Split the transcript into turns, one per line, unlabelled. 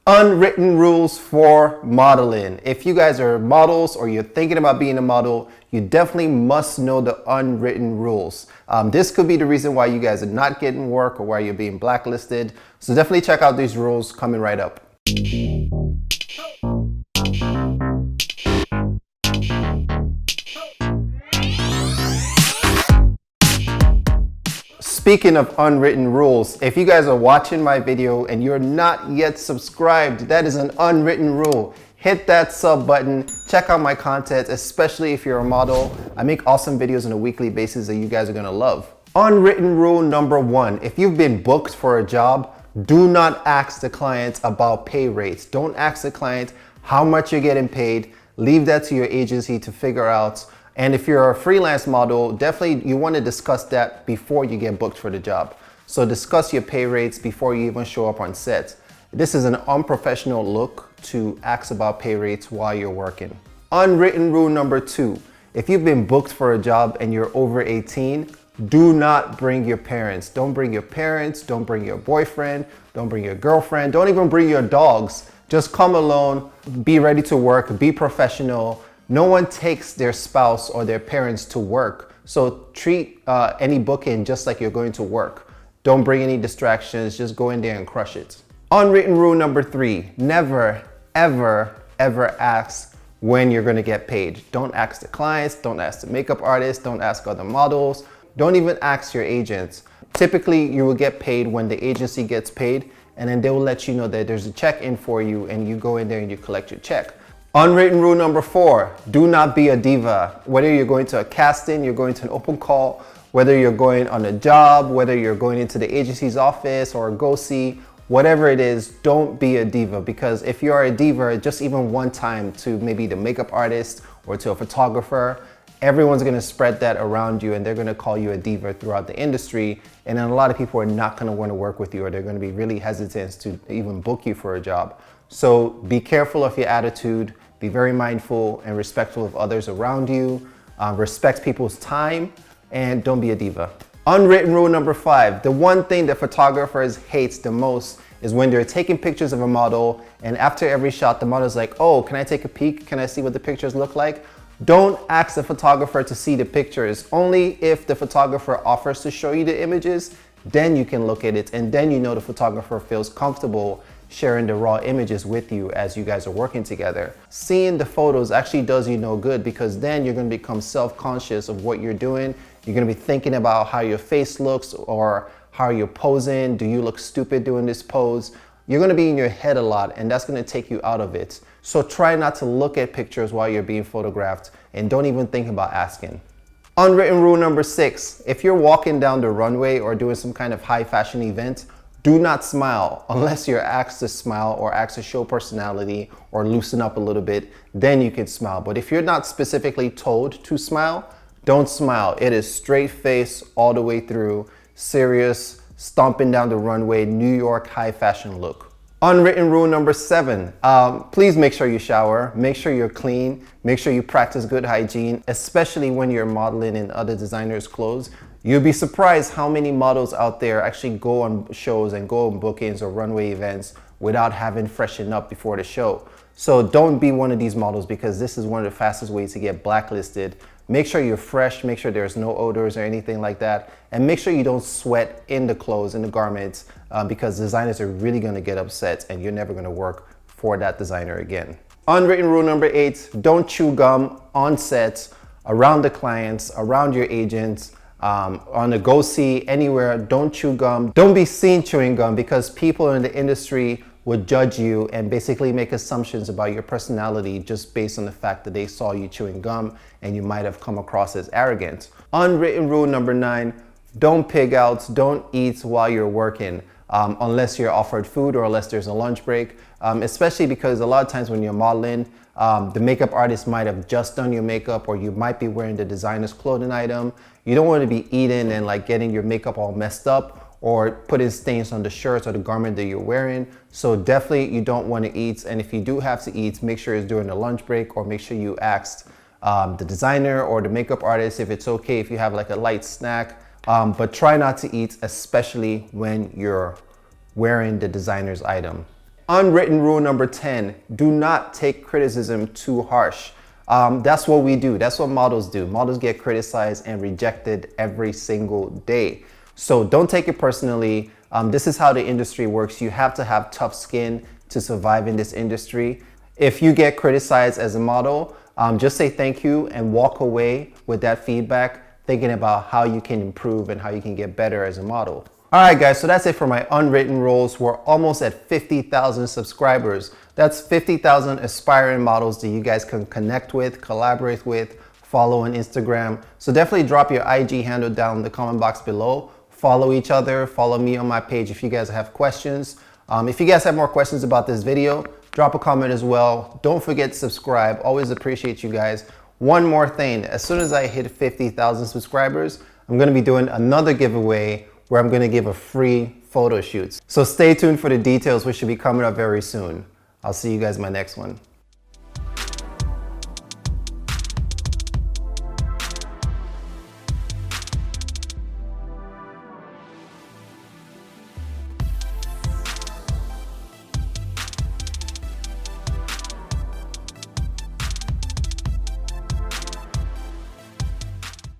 Unwritten rules for modeling. If you guys are models or you're thinking about being a model, you definitely must know the unwritten rules. This could be the reason why you guys are not getting work or why you're being blacklisted. So definitely check out these rules coming right up. Speaking of unwritten rules, if you guys are watching my video and you're not yet subscribed, that is an unwritten rule. Hit that sub button, check out my content, especially if you're a model. I make awesome videos on a weekly basis that you guys are gonna love. Unwritten rule number 1, if you've been booked for a job, do not ask the client about pay rates. Don't ask the client how much you're getting paid. Leave that to your agency to figure out. And if you're a freelance model, definitely you want to discuss that before you get booked for the job. So discuss your pay rates before you even show up on set. This is an unprofessional look to ask about pay rates while you're working. Unwritten rule number 2, if you've been booked for a job and you're over 18, do not bring your parents. Don't bring your parents, don't bring your boyfriend, don't bring your girlfriend, don't even bring your dogs. Just come alone, be ready to work, be professional. No one takes their spouse or their parents to work. So treat any booking just like you're going to work. Don't bring any distractions, just go in there and crush it. Unwritten rule number 3, never, ever, ever ask when you're gonna get paid. Don't ask the clients, don't ask the makeup artists, don't ask other models, don't even ask your agents. Typically, you will get paid when the agency gets paid, and then they will let you know that there's a check in for you and you go in there and you collect your check. Unwritten rule number 4, do not be a diva. Whether you're going to a casting, you're going to an open call, whether you're going on a job, whether you're going into the agency's office or a go-see, whatever it is, don't be a diva. Because if you are a diva, just even one time to maybe the makeup artist or to a photographer, everyone's gonna spread that around you and they're gonna call you a diva throughout the industry. And then a lot of people are not gonna wanna work with you or they're gonna be really hesitant to even book you for a job. So be careful of your attitude. Be very mindful and respectful of others around you. Respect people's time and don't be a diva. Unwritten rule number 5, the one thing that photographers hate the most is when they're taking pictures of a model and after every shot, the model's like, oh, can I take a peek? Can I see what the pictures look like? Don't ask the photographer to see the pictures. Only if the photographer offers to show you the images, then you can look at it and then you know the photographer feels comfortable sharing the raw images with you as you guys are working together. Seeing the photos actually does you no good because then you're gonna become self-conscious of what you're doing. You're gonna be thinking about how your face looks or how you're posing. Do you look stupid doing this pose? You're gonna be in your head a lot and that's gonna take you out of it. So try not to look at pictures while you're being photographed and don't even think about asking. Unwritten rule number 6, if you're walking down the runway or doing some kind of high fashion event, do not smile unless you're asked to smile or asked to show personality or loosen up a little bit, then you can smile. But if you're not specifically told to smile, don't smile. It is straight face all the way through, serious, stomping down the runway, New York high fashion look. Unwritten rule number 7, please make sure you shower, make sure you're clean, make sure you practice good hygiene, especially when you're modeling in other designers' clothes. You'll be surprised how many models out there actually go on shows and go on bookings or runway events without having freshened up before the show. So don't be one of these models because this is one of the fastest ways to get blacklisted. Make sure you're fresh, make sure there's no odors or anything like that, and make sure you don't sweat in the clothes, in the garments, because designers are really gonna get upset and you're never gonna work for that designer again. Unwritten rule number 8, don't chew gum on set, around the clients, around your agents, on a go-see, anywhere. Don't chew gum. Don't be seen chewing gum because people in the industry would judge you and basically make assumptions about your personality just based on the fact that they saw you chewing gum and you might have come across as arrogant. Unwritten rule number 9, don't pig out, don't eat while you're working. Unless you're offered food or unless there's a lunch break, especially because a lot of times when you're modeling, the makeup artist might have just done your makeup or you might be wearing the designer's clothing item. You don't want to be eating and like getting your makeup all messed up or putting stains on the shirt or the garment that you're wearing. So definitely you don't want to eat. And if you do have to eat, make sure it's during the lunch break or make sure you asked the designer or the makeup artist if it's okay if you have like a light snack. But try not to eat, especially when you're wearing the designer's item. Unwritten rule number 10, do not take criticism too harsh. That's what we do. That's what models do. Models get criticized and rejected every single day. So don't take it personally. This is how the industry works. You have to have tough skin to survive in this industry. If you get criticized as a model, just say thank you and walk away with that feedback, thinking about how you can improve and how you can get better as a model. All right, guys, so that's it for my unwritten rules. We're almost at 50,000 subscribers. That's 50,000 aspiring models that you guys can connect with, collaborate with, follow on Instagram. So definitely drop your IG handle down in the comment box below. Follow each other, follow me on my page if you guys have questions. If you guys have more questions about this video, drop a comment as well. Don't forget to subscribe. Always appreciate you guys. One more thing, as soon as I hit 50,000 subscribers, I'm gonna be doing another giveaway where I'm gonna give a free photo shoot. So stay tuned for the details, which should be coming up very soon. I'll see you guys in my next one.